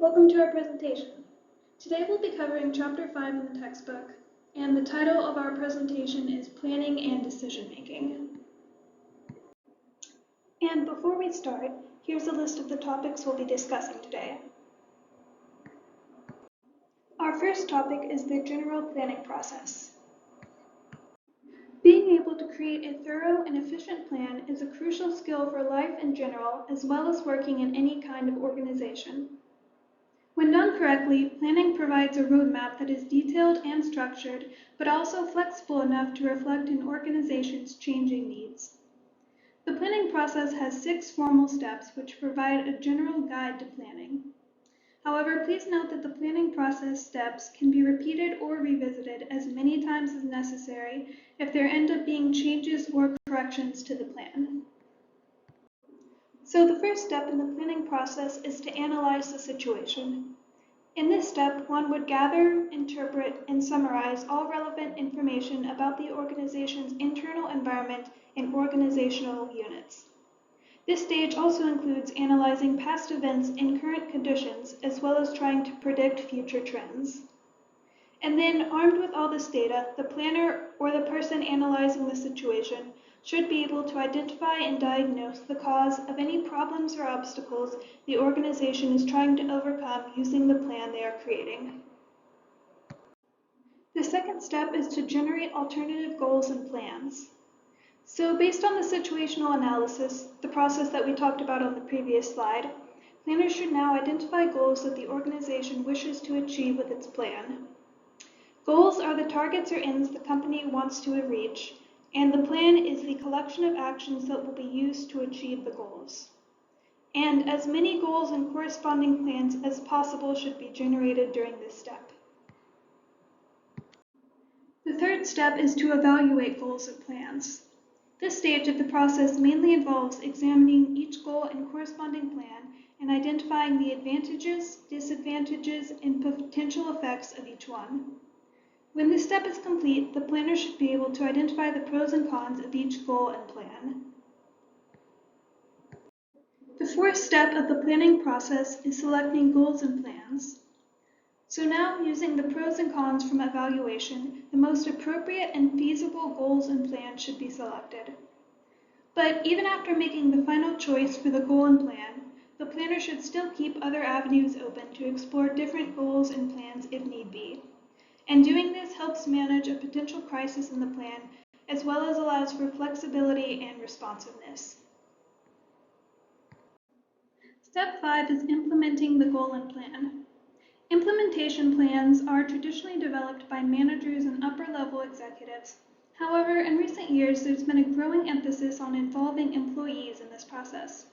Welcome to our presentation. Today we'll be covering Chapter 5 in the textbook, and the title of our presentation is Planning and Decision Making. And before we start, here's a list of the topics we'll be discussing today. Our first topic is the general planning process. Being able to create a thorough and efficient plan is a crucial skill for life in general, as well as working in any kind of organization. When done correctly, planning provides a roadmap that is detailed and structured, but also flexible enough to reflect an organization's changing needs. The planning process has 6 formal steps which provide a general guide to planning. However, please note that the planning process steps can be repeated or revisited as many times as necessary if there end up being changes or corrections to the plan. So the first step in the planning process is to analyze the situation. In this step, one would gather, interpret, and summarize all relevant information about the organization's internal environment and organizational units. This stage also includes analyzing past events and current conditions, as well as trying to predict future trends. And then, armed with all this data, the planner or the person analyzing the situation should be able to identify and diagnose the cause of any problems or obstacles the organization is trying to overcome using the plan they are creating. The second step is to generate alternative goals and plans. So based on the situational analysis, the process that we talked about on the previous slide, planners should now identify goals that the organization wishes to achieve with its plan. Goals are the targets or ends the company wants to reach, and the plan is the collection of actions that will be used to achieve the goals. And as many goals and corresponding plans as possible should be generated during this step. The third step is to evaluate goals and plans. This stage of the process mainly involves examining each goal and corresponding plan and identifying the advantages, disadvantages, and potential effects of each one. When this step is complete, the planner should be able to identify the pros and cons of each goal and plan. The fourth step of the planning process is selecting goals and plans. So now, using the pros and cons from evaluation, the most appropriate and feasible goals and plans should be selected. But even after making the final choice for the goal and plan, the planner should still keep other avenues open to explore different goals and plans if need be. And doing this helps manage a potential crisis in the plan, as well as allows for flexibility and responsiveness. Step 5 is implementing the goal and plan. Implementation plans are traditionally developed by managers and upper-level executives. However, in recent years, there's been a growing emphasis on involving employees in this process.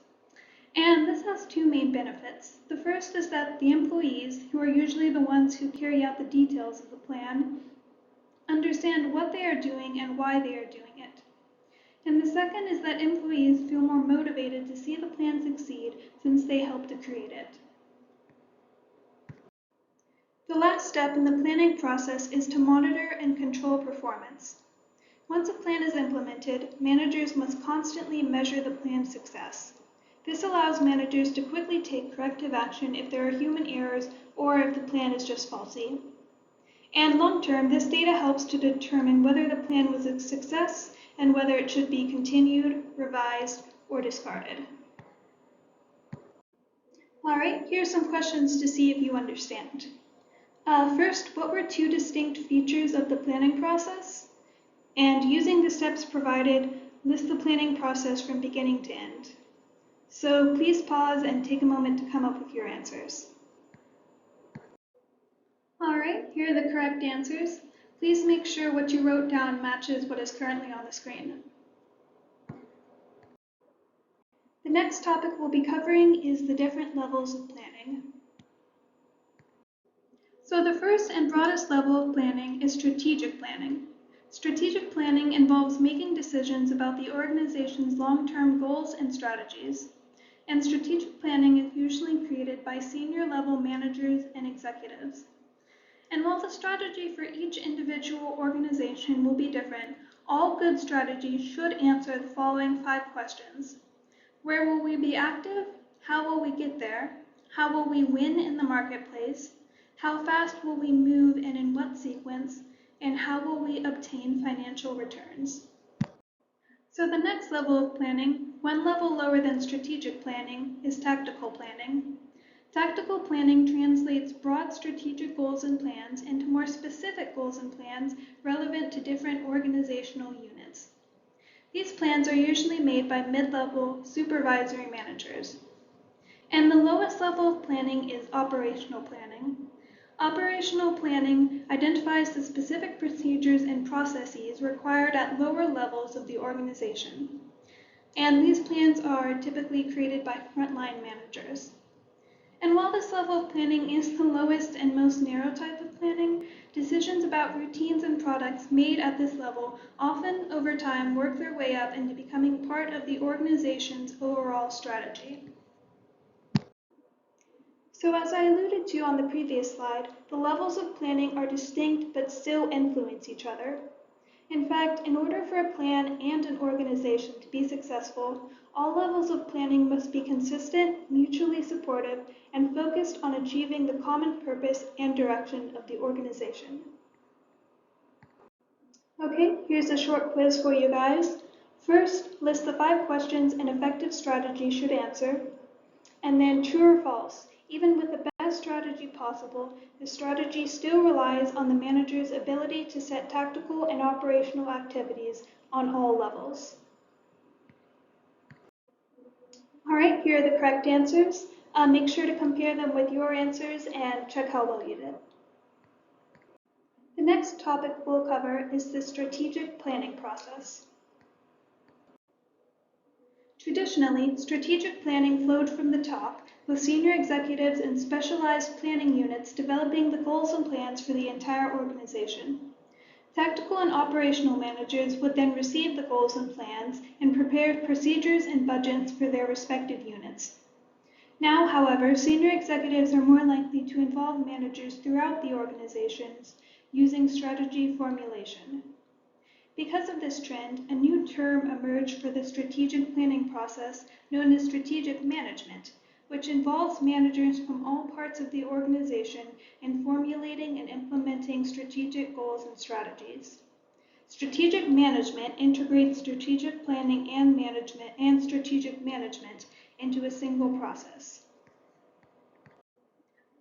And this has 2 main benefits. The first is that the employees, who are usually the ones who carry out the details of the plan, understand what they are doing and why they are doing it. And the second is that employees feel more motivated to see the plan succeed since they helped to create it. The last step in the planning process is to monitor and control performance. Once a plan is implemented, managers must constantly measure the plan's success. This allows managers to quickly take corrective action if there are human errors or if the plan is just faulty. And long-term, this data helps to determine whether the plan was a success and whether it should be continued, revised, or discarded. All right, here are some questions to see if you understand. First, what were 2 distinct features of the planning process? And using the steps provided, list the planning process from beginning to end. So please pause and take a moment to come up with your answers. All right, here are the correct answers. Please make sure what you wrote down matches what is currently on the screen. The next topic we'll be covering is the different levels of planning. So the first and broadest level of planning is strategic planning. Strategic planning involves making decisions about the organization's long-term goals and strategies. And strategic planning is usually created by senior-level managers and executives. And while the strategy for each individual organization will be different, all good strategies should answer the following 5 questions. Where will we be active? How will we get there? How will we win in the marketplace? How fast will we move and in what sequence? And how will we obtain financial returns? So the next level of planning, one level lower than strategic planning, is tactical planning. Tactical planning translates broad strategic goals and plans into more specific goals and plans relevant to different organizational units. These plans are usually made by mid-level supervisory managers. And the lowest level of planning is operational planning. Operational planning identifies the specific procedures and processes required at lower levels of the organization. And these plans are typically created by frontline managers. And while this level of planning is the lowest and most narrow type of planning, decisions about routines and products made at this level often, over time, work their way up into becoming part of the organization's overall strategy. So as I alluded to on the previous slide, the levels of planning are distinct but still influence each other. In fact, in order for a plan and an organization to be successful, all levels of planning must be consistent, mutually supportive, and focused on achieving the common purpose and direction of the organization. Okay, here's a short quiz for you guys. First, list the 5 questions an effective strategy should answer, and then true or false. Even with the best strategy possible, the strategy still relies on the manager's ability to set tactical and operational activities on all levels. All right, here are the correct answers. Make sure to compare them with your answers and check how well you did. The next topic we'll cover is the strategic planning process. Traditionally, strategic planning flowed from the top, with senior executives and specialized planning units developing the goals and plans for the entire organization. Tactical and operational managers would then receive the goals and plans and prepare procedures and budgets for their respective units. Now, however, senior executives are more likely to involve managers throughout the organizations using strategy formulation. Because of this trend, a new term emerged for the strategic planning process known as strategic management, which involves managers from all parts of the organization in formulating and implementing strategic goals and strategies. Strategic management integrates strategic planning and strategic management into a single process.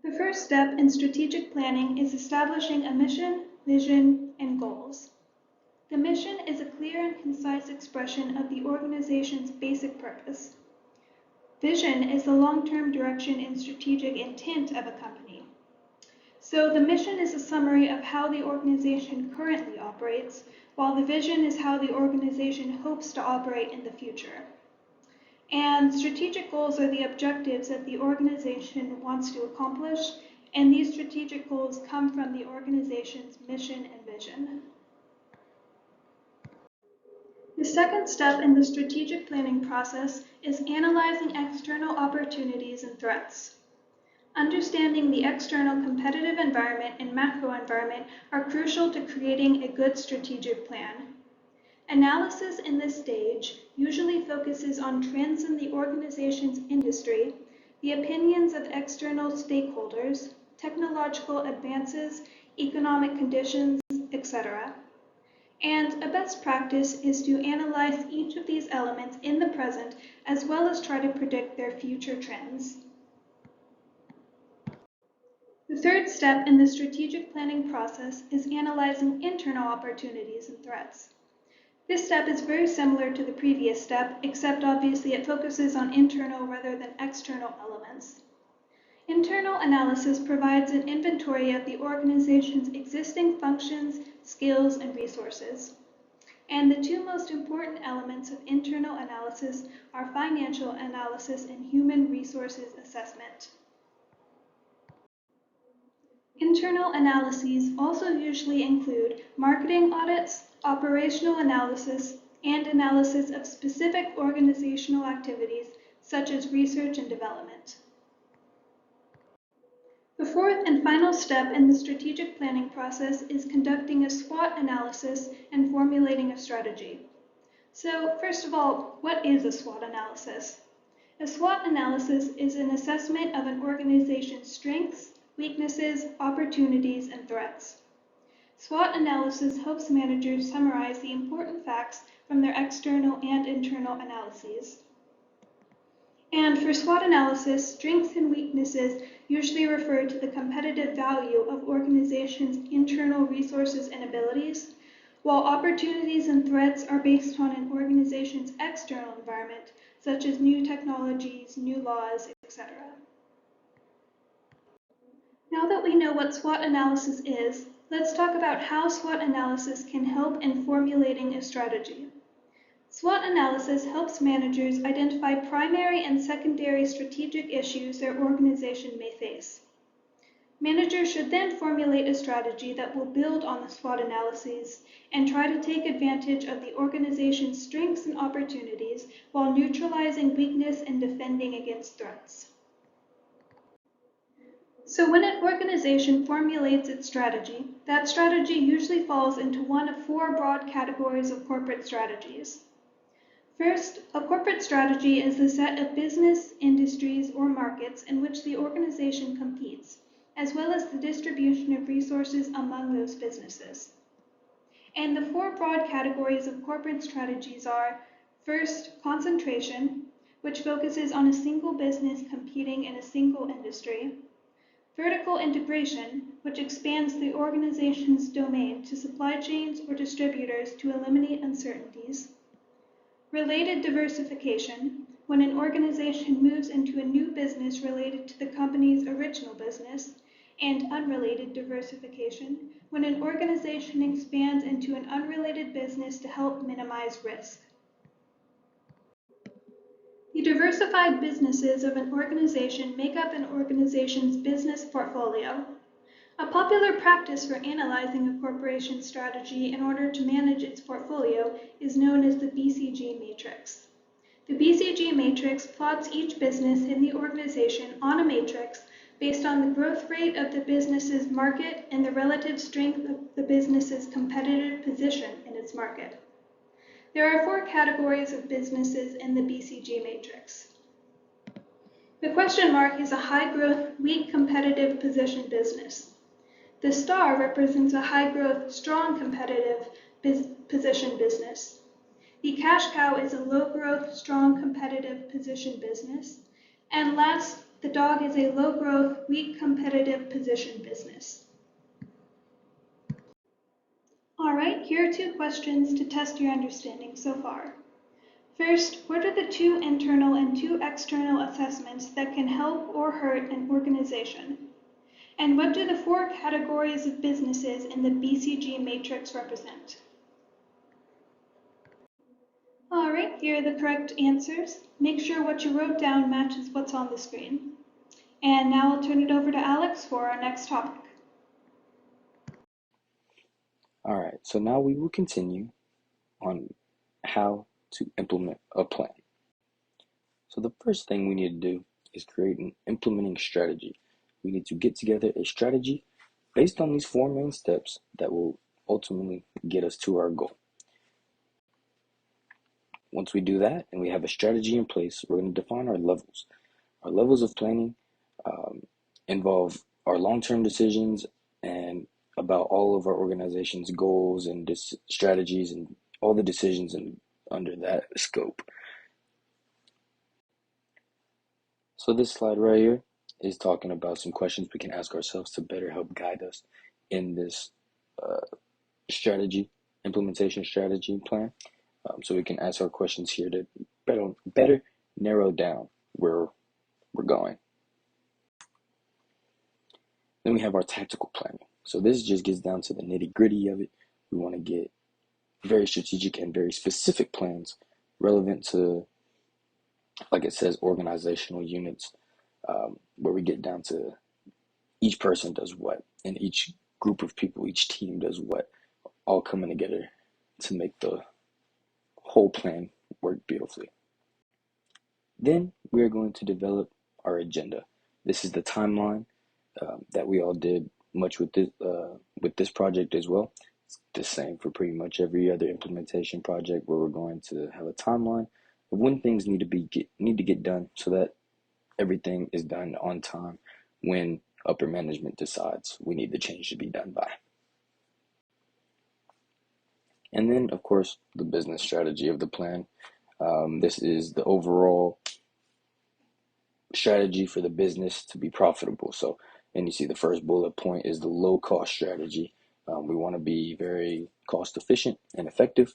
The first step in strategic planning is establishing a mission, vision, and goals. The mission is a clear and concise expression of the organization's basic purpose. Vision is the long-term direction and strategic intent of a company. So the mission is a summary of how the organization currently operates, while the vision is how the organization hopes to operate in the future. And strategic goals are the objectives that the organization wants to accomplish, and these strategic goals come from the organization's mission and vision. The second step in the strategic planning process is analyzing external opportunities and threats. Understanding the external competitive environment and macro environment are crucial to creating a good strategic plan. Analysis in this stage usually focuses on trends in the organization's industry, the opinions of external stakeholders, technological advances, economic conditions, etc. And a best practice is to analyze each of these elements in the present as well as try to predict their future trends. The third step in the strategic planning process is analyzing internal opportunities and threats. This step is very similar to the previous step, except obviously it focuses on internal rather than external elements. Internal analysis provides an inventory of the organization's existing functions, skills, and resources. And the two most important elements of internal analysis are financial analysis and human resources assessment. Internal analyses also usually include marketing audits, operational analysis, and analysis of specific organizational activities such as research and development. The fourth and final step in the strategic planning process is conducting a SWOT analysis and formulating a strategy. So, first of all, what is a SWOT analysis? A SWOT analysis is an assessment of an organization's strengths, weaknesses, opportunities, and threats. SWOT analysis helps managers summarize the important facts from their external and internal analyses. And for SWOT analysis, strengths and weaknesses usually refer to the competitive value of organizations' internal resources and abilities, while opportunities and threats are based on an organization's external environment, such as new technologies, new laws, etc. Now that we know what SWOT analysis is, let's talk about how SWOT analysis can help in formulating a strategy. SWOT analysis helps managers identify primary and secondary strategic issues their organization may face. Managers should then formulate a strategy that will build on the SWOT analyses and try to take advantage of the organization's strengths and opportunities while neutralizing weakness and defending against threats. So when an organization formulates its strategy, that strategy usually falls into one of four broad categories of corporate strategies. First, a corporate strategy is the set of business, industries, or markets in which the organization competes, as well as the distribution of resources among those businesses. And the four broad categories of corporate strategies are, first, concentration, which focuses on a single business competing in a single industry. Vertical integration, which expands the organization's domain to supply chains or distributors to eliminate uncertainties. Related diversification, when an organization moves into a new business related to the company's original business, and unrelated diversification, when an organization expands into an unrelated business to help minimize risk. The diversified businesses of an organization make up an organization's business portfolio. A popular practice for analyzing a corporation's strategy in order to manage its portfolio is known as the BCG matrix. The BCG matrix plots each business in the organization on a matrix based on the growth rate of the business's market and the relative strength of the business's competitive position in its market. There are four categories of businesses in the BCG matrix. The question mark is a high-growth, weak competitive position business. The star represents a high-growth, strong competitive position business. The cash cow is a low-growth, strong competitive position business. And last, the dog is a low-growth, weak competitive position business. All right, here are two questions to test your understanding so far. First, what are the two internal and two external assessments that can help or hurt an organization? And what do the four categories of businesses in the BCG matrix represent? All right, here are the correct answers. Make sure what you wrote down matches what's on the screen. And now I'll turn it over to Alex for our next topic. All right, so now we will continue on how to implement a plan. So the first thing we need to do is create an implementing strategy. We need to get together a strategy based on these four main steps that will ultimately get us to our goal. Once we do that and we have a strategy in place, we're going to define our levels. Our levels of planning involve our long-term decisions and about all of our organization's goals and strategies and all the decisions under that scope. So this slide right here is talking about some questions we can ask ourselves to better help guide us in this implementation strategy plan. So we can ask our questions here to better narrow down where we're going. Then we have our tactical planning. So this just gets down to the nitty-gritty of it. We want to get very strategic and very specific plans relevant to, like it says, organizational units, where we get down to each person does what, and each group of people, each team does what, all coming together to make the whole plan work beautifully. Then we are going to develop our agenda. This is the timeline that we all did much with this project as well. It's the same for pretty much every other implementation project where we're going to have a timeline of when things need to get done so that everything is done on time when upper management decides we need the change to be done by. And then, of course, the business strategy of the plan. This is the overall strategy for the business to be profitable. So, and you see the first bullet point is the low cost strategy. We want to be very cost efficient and effective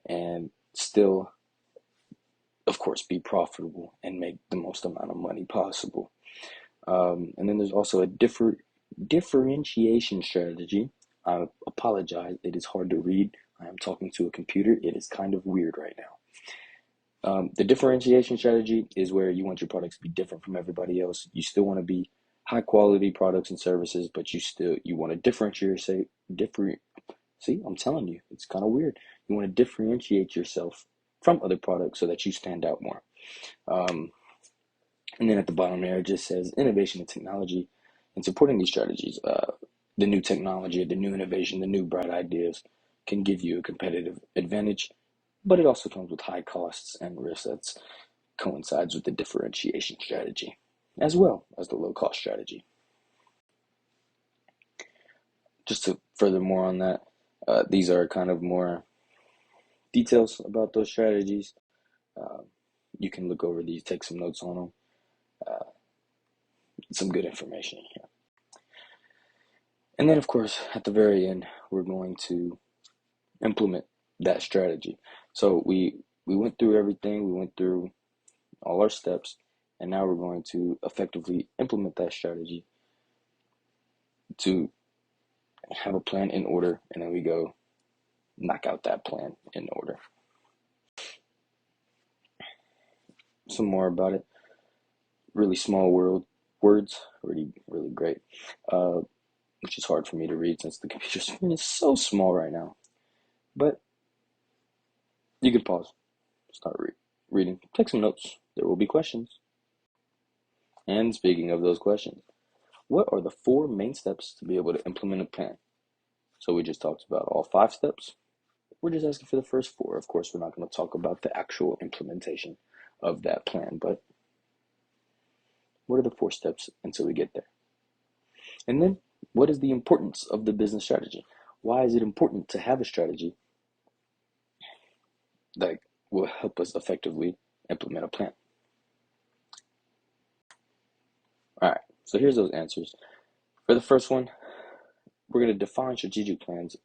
and still, of course, be profitable and make the most amount of money possible. And then there's also a differentiation strategy. I apologize, it is hard to read. I am talking to a computer. It is kind of weird right now. The differentiation strategy is where you want your products to be different from everybody else. You still want to be high quality products and services, but you want to see, I'm telling you, it's kind of weird. You want to differentiate yourself from other products so that you stand out more. And then at the bottom there, it just says innovation and technology and supporting these strategies. The new technology, the new innovation, the new bright ideas can give you a competitive advantage, but it also comes with high costs and risks that coincides with the differentiation strategy, as well as the low cost strategy. Just to furthermore on that, these are kind of more details about those strategies. You can look over these, take some notes on them. Some good information here. And then, of course, at the very end, we're going to implement that strategy. So we went through everything, we went through all our steps, and now we're going to effectively implement that strategy to have a plan in order, and then we go knock out that plan in order. Some more about it. Really small words, really great, which is hard for me to read since the computer screen is so small right now. But you can pause, start reading, take some notes. There will be questions. And speaking of those questions, what are the 4 main steps to be able to implement a plan? So we just talked about all 5 steps. We're just asking for the first 4. Of course, we're not going to talk about the actual implementation of that plan, but what are the 4 steps until we get there? And then, what is the importance of the business strategy? Why is it important to have a strategy that will help us effectively implement a plan? All right, so here's those answers. For the first one, we're going to define strategic plans,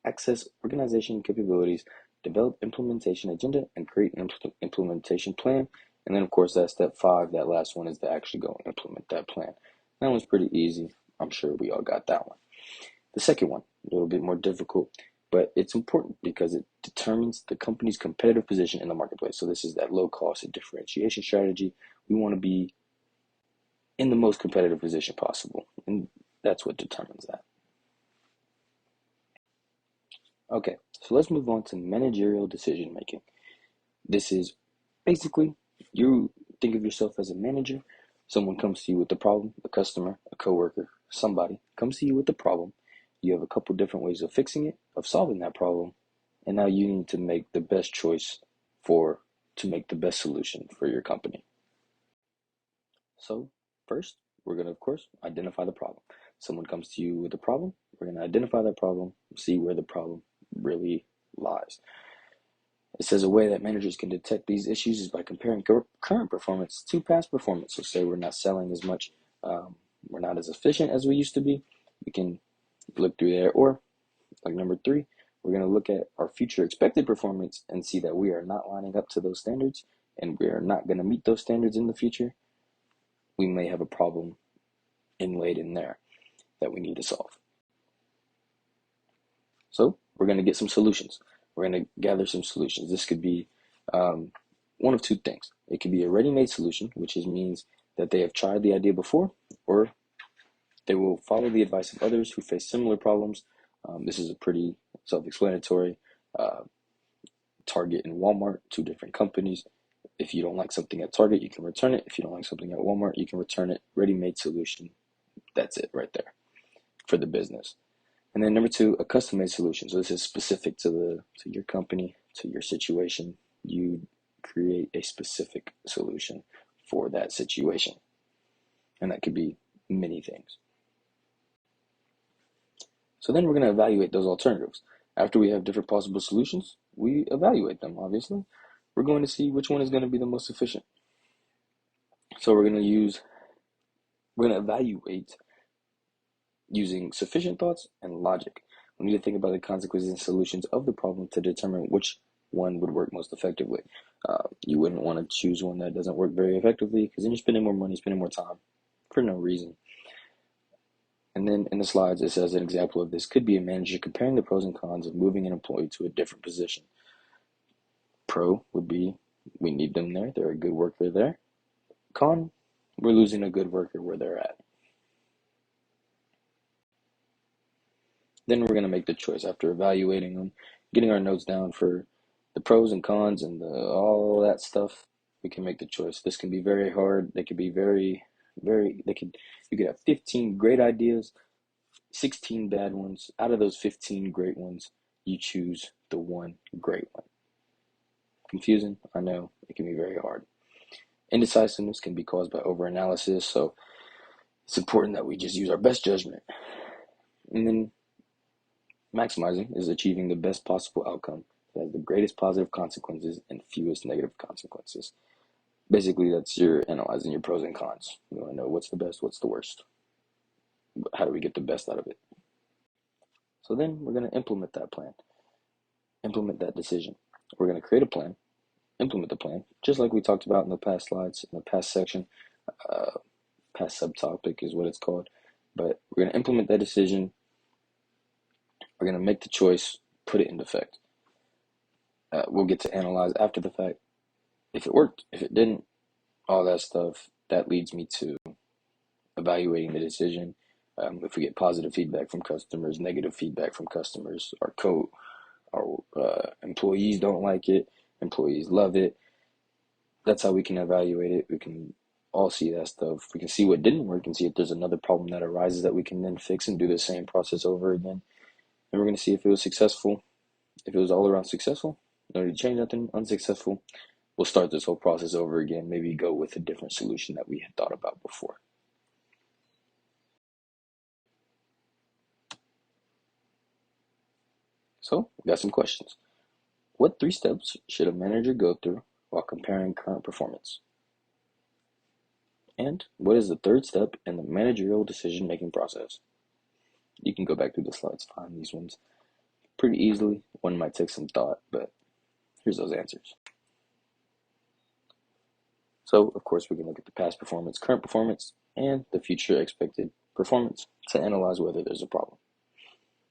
access organization capabilities, develop implementation agenda, and create an implementation plan. And then, of course, that's step 5. That last one is to actually go and implement that plan. That one's pretty easy. I'm sure we all got that one. The second one, a little bit more difficult, but it's important because it determines the company's competitive position in the marketplace. So this is that low cost and differentiation strategy. We want to be in the most competitive position possible, and that's what determines that. Okay, so let's move on to managerial decision making. This is basically you think of yourself as a manager. Someone comes to you with a problem, a customer, a coworker, somebody comes to you with a problem. You have a couple different ways of fixing it, of solving that problem, and now you need to make the best choice to make the best solution for your company. So first, we're going to, of course, identify the problem. Someone comes to you with a problem. We're going to identify that problem, see where the problem really lies. It says a way that managers can detect these issues is by comparing current performance to past performance. So say we're not selling as much, we're not as efficient as we used to be. We can look through there. Or like number 3, we're going to look at our future expected performance and see that we are not lining up to those standards and we are not going to meet those standards in the future. We may have a problem inlaid in there that we need to solve. So we're going to get some solutions. We're going to gather some solutions. This could be one of 2 things. It could be a ready-made solution, which means that they have tried the idea before, or they will follow the advice of others who face similar problems. This is a pretty self-explanatory. Target and Walmart, 2 different companies. If you don't like something at Target, you can return it. If you don't like something at Walmart, you can return it. Ready-made solution. That's it right there for the business. And then number 2, a custom-made solution. So this is specific to your company, to your situation. You create a specific solution for that situation. And that could be many things. So then we're going to evaluate those alternatives. After we have different possible solutions, we evaluate them, obviously. We're going to see which one is going to be the most efficient. So we're going to evaluate using sufficient thoughts and logic. We need to think about the consequences and solutions of the problem to determine which one would work most effectively. You wouldn't want to choose one that doesn't work very effectively, because then you're spending more money, spending more time for no reason. And then in the slides, it says an example of this could be a manager comparing the pros and cons of moving an employee to a different position. Pro would be, we need them there. They're a good worker there. Con, we're losing a good worker where they're at. Then we're going to make the choice after evaluating them, getting our notes down for the pros and cons and all that stuff. We can make the choice. This can be very hard. They could be you could have 15 great ideas, 16 bad ones. Out of those 15 great ones, you choose the one great one. Confusing? I know. It can be very hard. Indecisiveness can be caused by overanalysis, so it's important that we just use our best judgment. And then maximizing is achieving the best possible outcome that has the greatest positive consequences and fewest negative consequences. Basically, that's your analyzing your pros and cons. You want to know what's the best, what's the worst. How do we get the best out of it? So then we're going to implement that plan, implement that decision. We're going to create a plan, implement the plan, just like we talked about in the past slides, in the past section. Past subtopic is what it's called. But we're going to implement that decision. We're going to make the choice, put it into effect. We'll get to analyze after the fact if it worked, if it didn't, all that stuff. That leads me to evaluating the decision. If we get positive feedback from customers, negative feedback from customers, our employees don't like it, employees love it. That's how we can evaluate it. We can all see that stuff. We can see what didn't work and see if there's another problem that arises that we can then fix and do the same process over again. And we're going to see if it was successful. If it was all around successful, no need to change nothing. Unsuccessful, we'll start this whole process over again. Maybe go with a different solution that we had thought about before. So, we got some questions. What 3 steps should a manager go through while comparing current performance? And what is the 3rd step in the managerial decision-making process? You can go back through the slides, find these ones pretty easily. One might take some thought, but here's those answers. So, of course, we can look at the past performance, current performance, and the future expected performance to analyze whether there's a problem.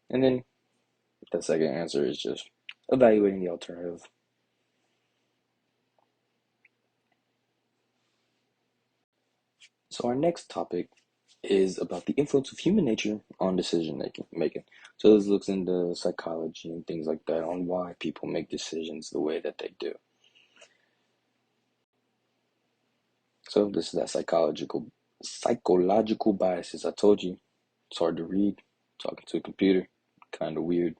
And then the second answer is just evaluating the alternative. So our next topic is about the influence of human nature on decision making. So this looks into psychology and things like that on why people make decisions the way that they do. So this is that psychological biases. I told you, it's hard to read, talking to a computer, kind of weird.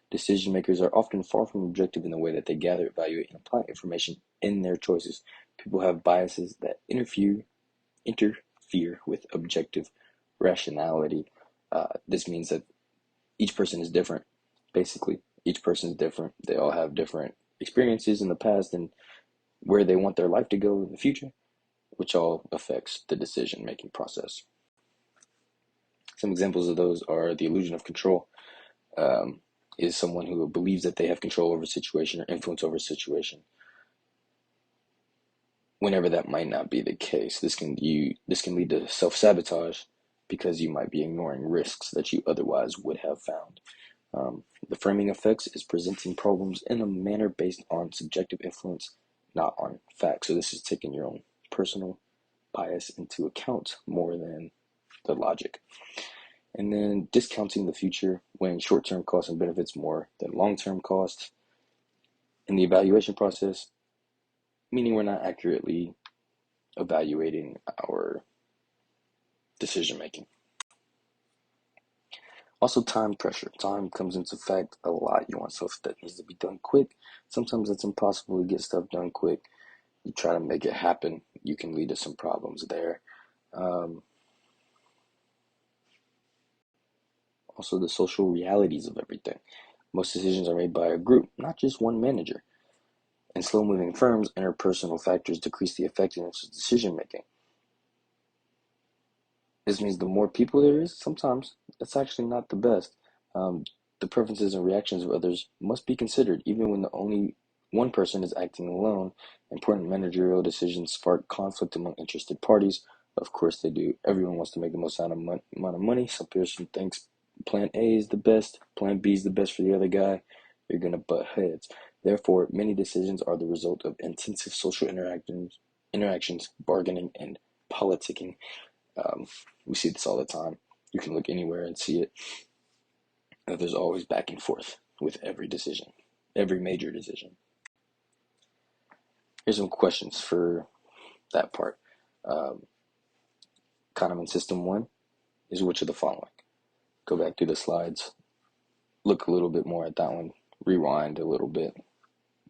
Decision makers are often far from objective in the way that they gather, evaluate, and apply information in their choices. People have biases that interfere with objective rationality. This means that each person is different. Basically, each person is different. They all have different experiences in the past and where they want their life to go in the future, which all affects the decision-making process. Some examples of those are the illusion of control. Is someone who believes that they have control over a situation or influence over a situation, whenever that might not be the case. This can lead to self-sabotage because you might be ignoring risks that you otherwise would have found. The framing effects is presenting problems in a manner based on subjective influence, not on facts. So this is taking your own personal bias into account more than the logic. And then discounting the future, weighing short-term costs and benefits more than long-term costs. In the evaluation process, meaning we're not accurately evaluating our decision making. Also, time pressure. Time comes into effect a lot. You want stuff that needs to be done quick. Sometimes it's impossible to get stuff done quick. You try to make it happen. You can lead to some problems there. Also, the social realities of everything. Most decisions are made by a group, not just one manager. In slow-moving firms, interpersonal factors decrease the effectiveness of decision making. This means the more people there is, sometimes that's actually not the best. Um, the preferences and reactions of others must be considered, even when the only one person is acting alone. Important managerial decisions spark conflict among interested parties. Of course, they do. Everyone wants to make the most amount of money. Some person thinks plan A is the best, plan B is the best for the other guy. You're going to butt heads. Therefore, many decisions are the result of intensive social interactions, bargaining, and politicking. We see this all the time. You can look anywhere and see it. There's always back and forth with every decision, every major decision. Here's some questions for that part. Kahneman System 1 is which of the following? Go back through the slides, look a little bit more at that one, rewind a little bit,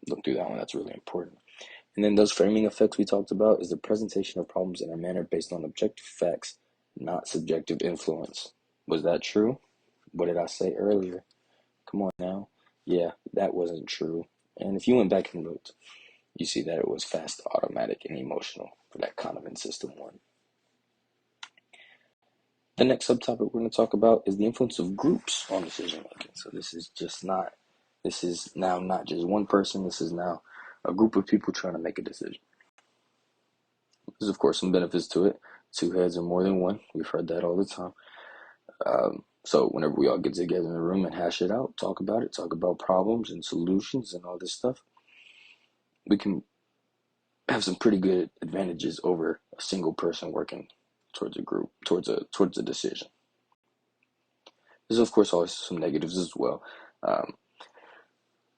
look through that one, that's really important. And then those framing effects we talked about is the presentation of problems in a manner based on objective facts, not subjective influence. Was that true? What did I say earlier? Come on now. Yeah, that wasn't true. And if you went back and looked, you see that it was fast, automatic, and emotional for that Kahneman System 1. The next subtopic we're going to talk about is the influence of groups on decision making. So this is now not just one person, this is now a group of people trying to make a decision. There's of course some benefits to it. Two heads are more than one. We've heard that all the time. So whenever we all get together in a room and hash it out, talk about problems and solutions and all this stuff, we can have some pretty good advantages over a single person working towards a group, towards a decision. There's of course always some negatives as well.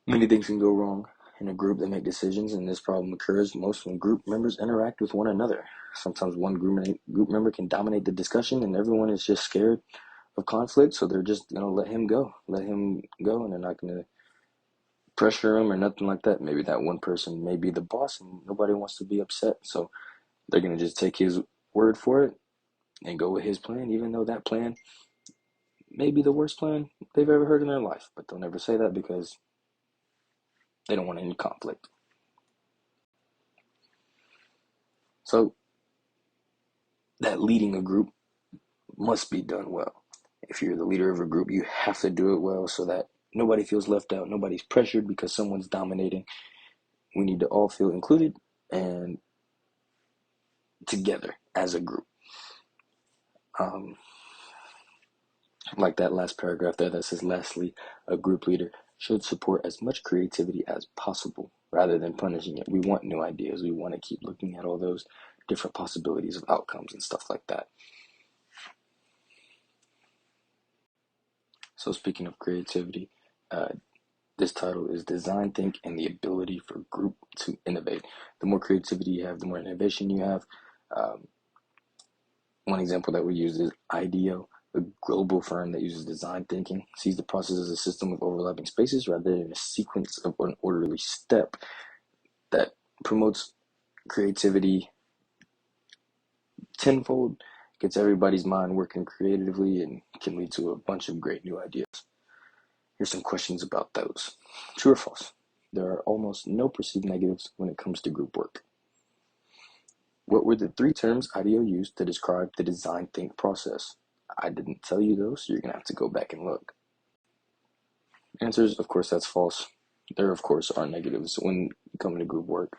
Many things can go wrong in a group that make decisions, and this problem occurs most when group members interact with one another. Sometimes one group member can dominate the discussion, and everyone is just scared of conflict, so they're just gonna let him go, and they're not gonna pressure him or nothing like that. Maybe that one person may be the boss, and nobody wants to be upset, so they're gonna just take his word for it and go with his plan, even though that plan may be the worst plan they've ever heard in their life. But they'll never say that because they don't want any conflict. So that leading a group must be done well. If you're the leader of a group, you have to do it well so that nobody feels left out, nobody's pressured because someone's dominating. We need to all feel included and together as a group. Like that last paragraph there that says, lastly, a group leader should support as much creativity as possible rather than punishing it. We want new ideas. We want to keep looking at all those different possibilities of outcomes and stuff like that. So speaking of creativity, this title is Design, Think, and the Ability for Group to Innovate. The more creativity you have, the more innovation you have. One example that we use is IDEO, a global firm that uses design thinking, sees the process as a system of overlapping spaces rather than a sequence of an orderly step that promotes creativity tenfold, gets everybody's mind working creatively, and can lead to a bunch of great new ideas. Here's some questions about those. True or false? There are almost no perceived negatives when it comes to group work. What were the three terms IDEO used to describe the design think process? I didn't tell you those, so you're going to have to go back and look. Answers, of course, that's false. There, of course, are negatives when you come to group work.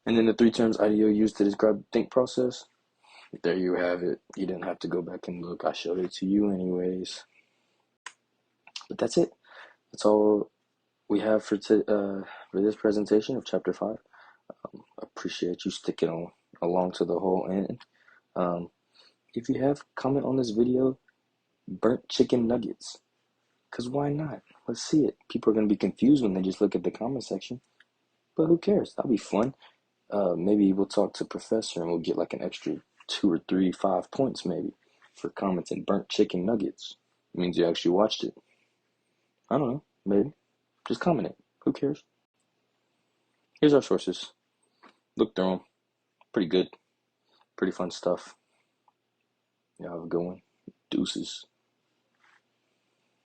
And then the three terms IDEO used to describe the think process, there you have it. You didn't have to go back and look. I showed it to you anyways. But that's it. That's all we have for this presentation of Chapter 5. Appreciate you sticking along to the whole end. If you have, comment on this video, burnt chicken nuggets. Because why not? Let's see it. People are going to be confused when they just look at the comment section. But who cares? That'll be fun. Maybe we'll talk to Professor and we'll get like an extra 2 or 3, 5 points maybe for commenting burnt chicken nuggets. It means you actually watched it. I don't know, maybe. Just comment it. Who cares? Here's our sources. Look through them. Pretty good. Pretty fun stuff. Y'all have a good one. Deuces.